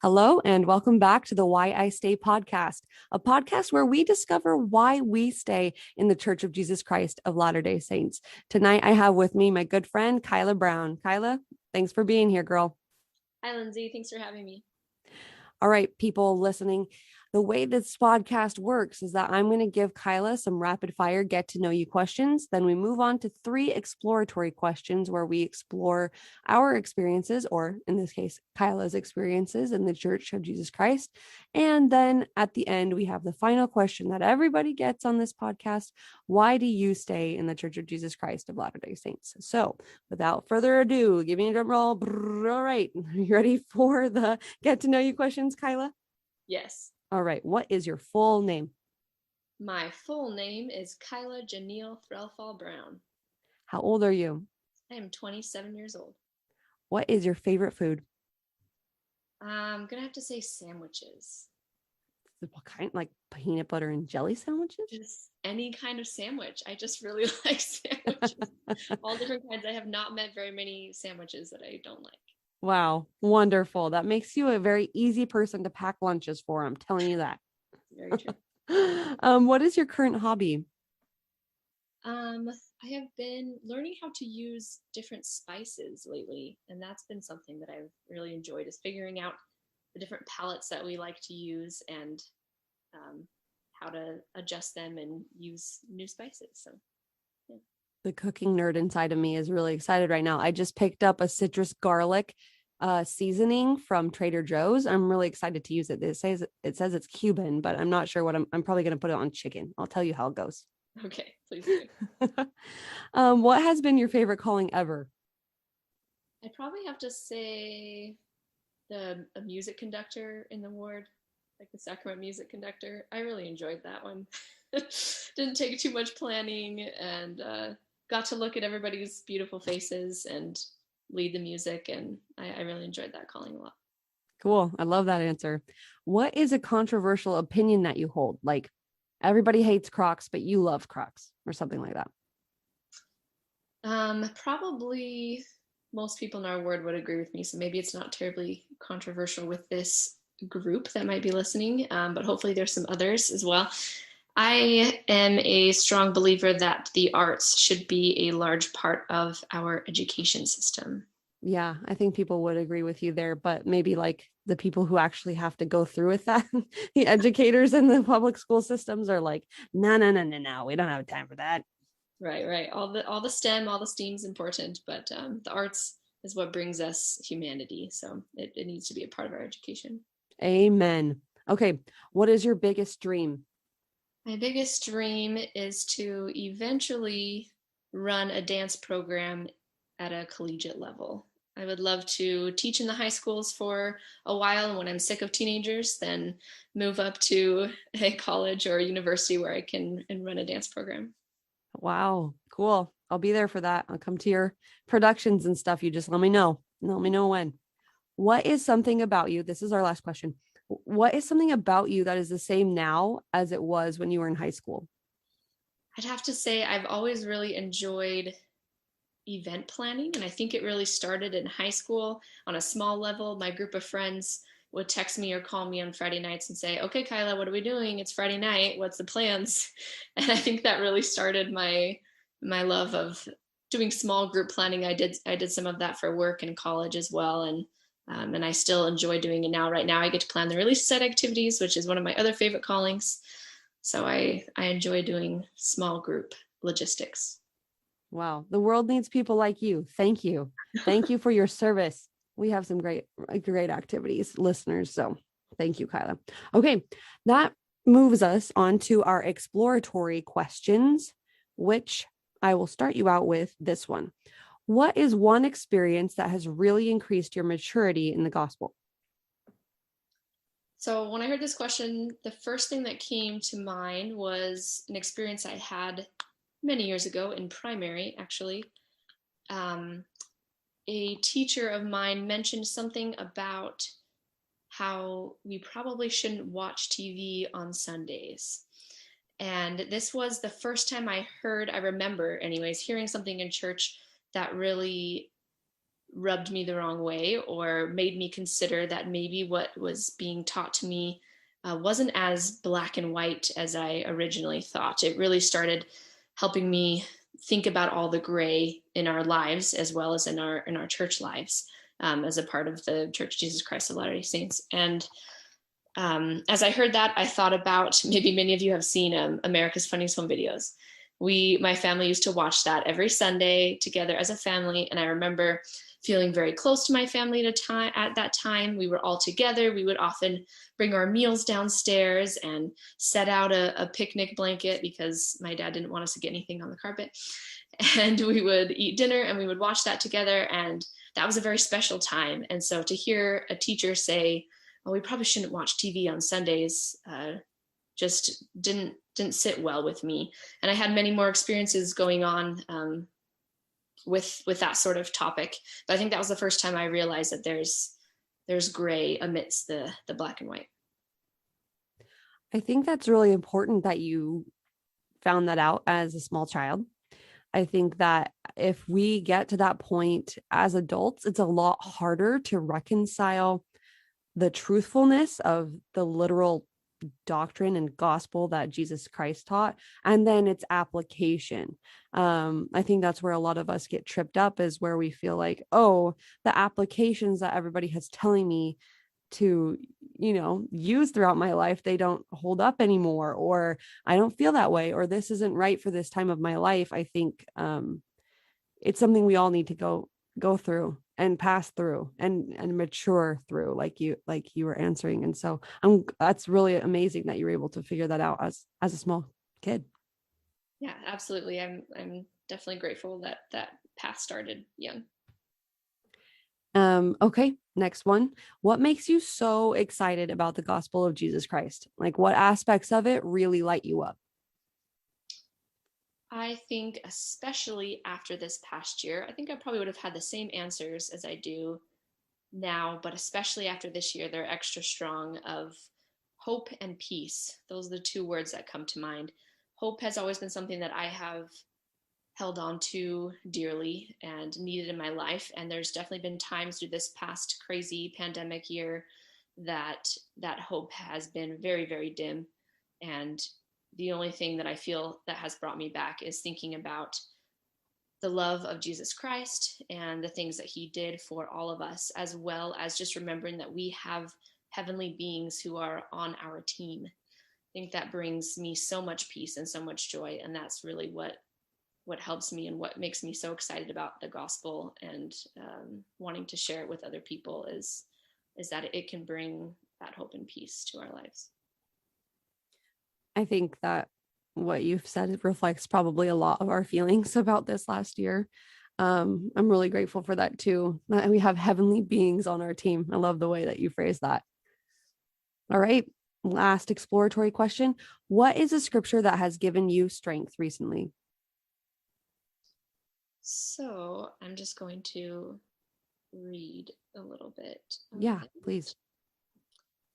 Hello, and welcome back to the Why I Stay podcast, a podcast where we discover why we stay in the Church of Jesus Christ of Latter-day Saints. Tonight, I have with me my good friend, Kyla Brown. Kyla, thanks for being here, girl. Hi, Lindsay. Thanks for having me. All right, people listening, the way this podcast works is that I'm going to give Kyla some rapid fire get to know you questions. Then we move on to 3 exploratory questions where we explore our experiences, or in this case, Kyla's experiences in the Church of Jesus Christ. And then at the end, we have the final question that everybody gets on this podcast. Why do you stay in the Church of Jesus Christ of Latter-day Saints? So without further ado, give me a drum roll. All right, you ready for the get to know you questions, Kyla? Yes. All right. What is your full name? My full name is Kyla Janelle Threlfall Brown. How old are you? I am 27 years old. What is your favorite food? I'm going to have to say sandwiches. What kind? Like peanut butter and jelly sandwiches? Just any kind of sandwich. I just really like sandwiches. All different kinds. I have not met very many sandwiches that I don't like. Wow. Wonderful. That makes you a very easy person to pack lunches for. I'm telling you that. Very true. What is your current hobby? I have been learning how to use different spices lately, and that's been something that I've really enjoyed, is figuring out the different palettes that we like to use and how to adjust them and use new spices. So, yeah. The cooking nerd inside of me is really excited right now. I just picked up a citrus garlic seasoning from Trader Joe's. I'm really excited to use it. It says it's Cuban, but I'm not sure what I'm probably going to put it on chicken. I'll tell you how it goes. Okay, please do. What has been your favorite calling ever? I'd probably have to say a music conductor in the ward, like the sacrament music conductor. I really enjoyed that one. Didn't take too much planning, and got to look at everybody's beautiful faces and lead the music, and I really enjoyed that calling a lot. Cool. I love that answer. What is a controversial opinion that you hold? Like everybody hates Crocs, but you love Crocs or something like that. Probably most people in our ward would agree with me, so maybe it's not terribly controversial with this group that might be listening, but hopefully there's some others as well. I am a strong believer that the arts should be a large part of our education system. Yeah, I think people would agree with you there, but maybe like the people who actually have to go through with that, the educators in the public school systems are like, no, we don't have time for that. Right. All the STEM, all the STEAM is important, but the arts is what brings us humanity. So it needs to be a part of our education. Amen. Okay. What is your biggest dream? My biggest dream is to eventually run a dance program at a collegiate level. I would love to teach in the high schools for a while, and when I'm sick of teenagers, then move up to a college or a university where I can run a dance program. Wow. Cool. I'll be there for that. I'll come to your productions and stuff. You just let me know. Let me know when. What is something about you? This is our last question. What is something about you that is the same now as it was when you were in high school? I'd have to say I've always really enjoyed event planning, and I think it really started in high school on a small level. My group of friends would text me or call me on Friday nights and say, okay, Kyla, what are we doing? It's Friday night. What's the plans? And I think that really started my love of doing small group planning. I did some of that for work and college as well. And I still enjoy doing it now. Right now I get to plan the release set activities, which is one of my other favorite callings. So I enjoy doing small group logistics. Wow. The world needs people like you. Thank you. Thank you for your service. We have some great activities, listeners. So thank you, Kyla. Okay. That moves us on to our exploratory questions, which I will start you out with this one. What is one experience that has really increased your maturity in the gospel? So when I heard this question, the first thing that came to mind was an experience I had many years ago in primary, actually. A teacher of mine mentioned something about how we probably shouldn't watch TV on Sundays. And this was the first time I remember anyways, hearing something in church that really rubbed me the wrong way or made me consider that maybe what was being taught to me wasn't as black and white as I originally thought. It really started helping me think about all the gray in our lives as well as in our church lives, as a part of the Church of Jesus Christ of Latter-day Saints. And as I heard that, I thought about, maybe many of you have seen America's Funniest Home Videos. My family used to watch that every Sunday together as a family. And I remember feeling very close to my family at that time. We were all together. We would often bring our meals downstairs and set out a picnic blanket because my dad didn't want us to get anything on the carpet. And we would eat dinner and we would watch that together. And that was a very special time. And so to hear a teacher say, well, we probably shouldn't watch TV on Sundays, just didn't sit well with me. And I had many more experiences going on with that sort of topic. But I think that was the first time I realized that there's gray amidst the black and white. I think that's really important that you found that out as a small child. I think that if we get to that point as adults, it's a lot harder to reconcile the truthfulness of the literal doctrine and gospel that Jesus Christ taught, and then its application. I think that's where a lot of us get tripped up, is where we feel like, oh, the applications that everybody has telling me to, use throughout my life, they don't hold up anymore, or I don't feel that way, or this isn't right for this time of my life. I think it's something we all need to go through and pass through and mature through, like you were answering. And so that's really amazing that you were able to figure that out as a small kid. Yeah, absolutely. I'm definitely grateful that path started young. Okay, next one. What makes you so excited about the gospel of Jesus Christ? Like, what aspects of it really light you up? I think especially after this past year, I think I probably would have had the same answers as I do now, but especially after this year, they're extra strong, of hope and peace. Those are the two words that come to mind. Hope has always been something that I have held on to dearly and needed in my life. And there's definitely been times through this past crazy pandemic year that hope has been very, very dim. And the only thing that I feel that has brought me back is thinking about the love of Jesus Christ and the things that he did for all of us, as well as just remembering that we have heavenly beings who are on our team. I think that brings me so much peace and so much joy. And that's really what helps me and what makes me so excited about the gospel and wanting to share it with other people is that it can bring that hope and peace to our lives. I think that what you've said reflects probably a lot of our feelings about this last year. I'm really grateful for that too, that we have heavenly beings on our team. I love the way that you phrase that. All right, last exploratory question. What is a scripture that has given you strength recently? So I'm just going to read a little bit. Yeah, please.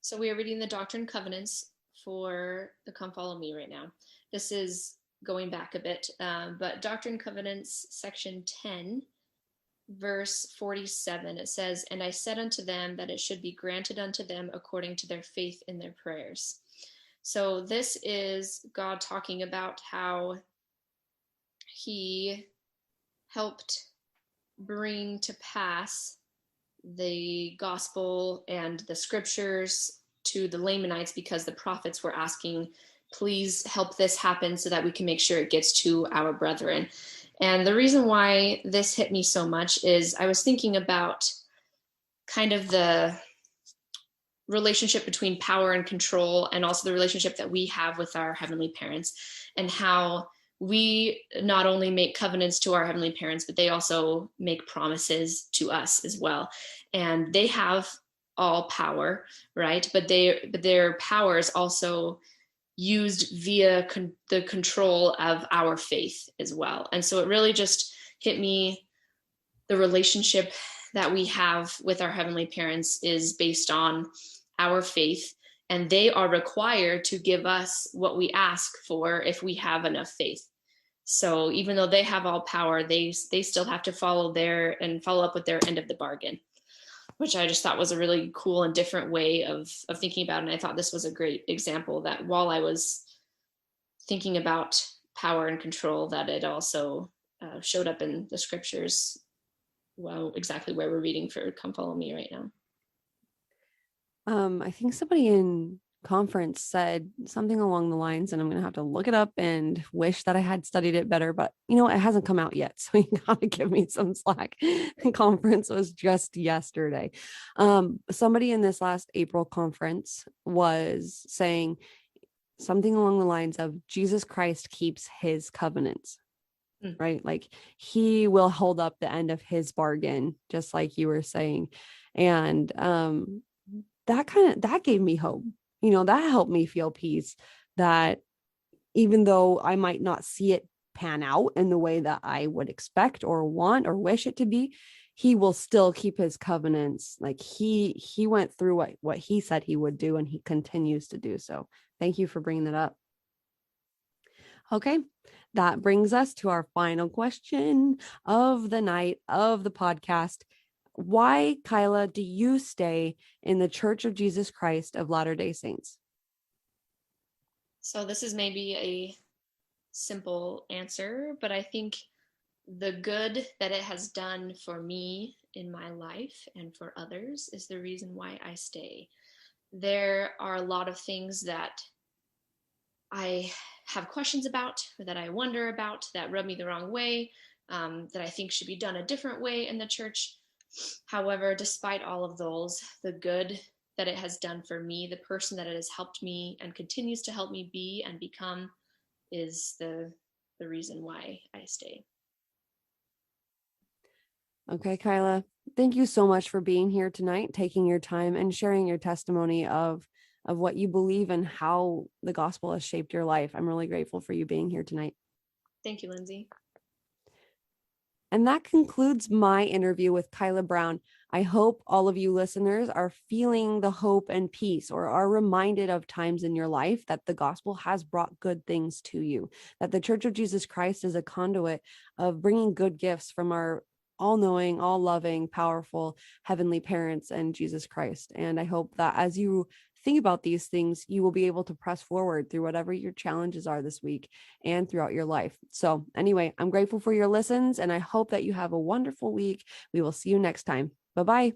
So we are reading the Doctrine and Covenants for the Come Follow Me right now. This is going back a bit, but Doctrine and Covenants, section 10, verse 47, it says, "And I said unto them that it should be granted unto them according to their faith in their prayers." So this is God talking about how he helped bring to pass the gospel and the scriptures to the Lamanites because the prophets were asking, please help this happen so that we can make sure it gets to our brethren. And the reason why this hit me so much is I was thinking about kind of the relationship between power and control, and also the relationship that we have with our heavenly parents, and how we not only make covenants to our heavenly parents, but they also make promises to us as well. And they have all power, right? But their power is also used via the control of our faith as well. And so it really just hit me, the relationship that we have with our heavenly parents is based on our faith, and they are required to give us what we ask for if we have enough faith. So even though they have all power, they still have to follow up with their end of the bargain, which I just thought was a really cool and different way of thinking about it. And I thought this was a great example that while I was thinking about power and control, that it also showed up in the scriptures. Well, exactly where we're reading for Come Follow Me right now. I think somebody in conference said something along the lines, and I'm going to have to look it up and wish that I had studied it better, but it hasn't come out yet. So you got to give me some slack. The conference was just yesterday. Somebody in this last April conference was saying something along the lines of Jesus Christ keeps his covenants, right? Like he will hold up the end of his bargain, just like you were saying. And, that gave me hope. That helped me feel peace, that even though I might not see it pan out in the way that I would expect or want or wish it to be, he will still keep his covenants. Like he went through what he said he would do, and he continues to do so. Thank you for bringing that up. Okay, that brings us to our final question of the night of the podcast. Why, Kyla, do you stay in the Church of Jesus Christ of Latter-day Saints? So this is maybe a simple answer, but I think the good that it has done for me in my life and for others is the reason why I stay. There are a lot of things that I have questions about, or that I wonder about, that rub me the wrong way, that I think should be done a different way in the church. However, despite all of those, the good that it has done for me, the person that it has helped me and continues to help me be and become, is the reason why I stay. Okay, Kyla, thank you so much for being here tonight, taking your time and sharing your testimony of what you believe and how the gospel has shaped your life. I'm really grateful for you being here tonight. Thank you, Lindsay. And that concludes my interview with Kyla Brown. I hope all of you listeners are feeling the hope and peace, or are reminded of times in your life that the gospel has brought good things to you, that the Church of Jesus Christ is a conduit of bringing good gifts from our all-knowing, all-loving, powerful heavenly parents and Jesus Christ. And I hope that as you think about these things, you will be able to press forward through whatever your challenges are this week and throughout your life. So anyway, I'm grateful for your listens, and I hope that you have a wonderful week. We will see you next time. Bye-bye.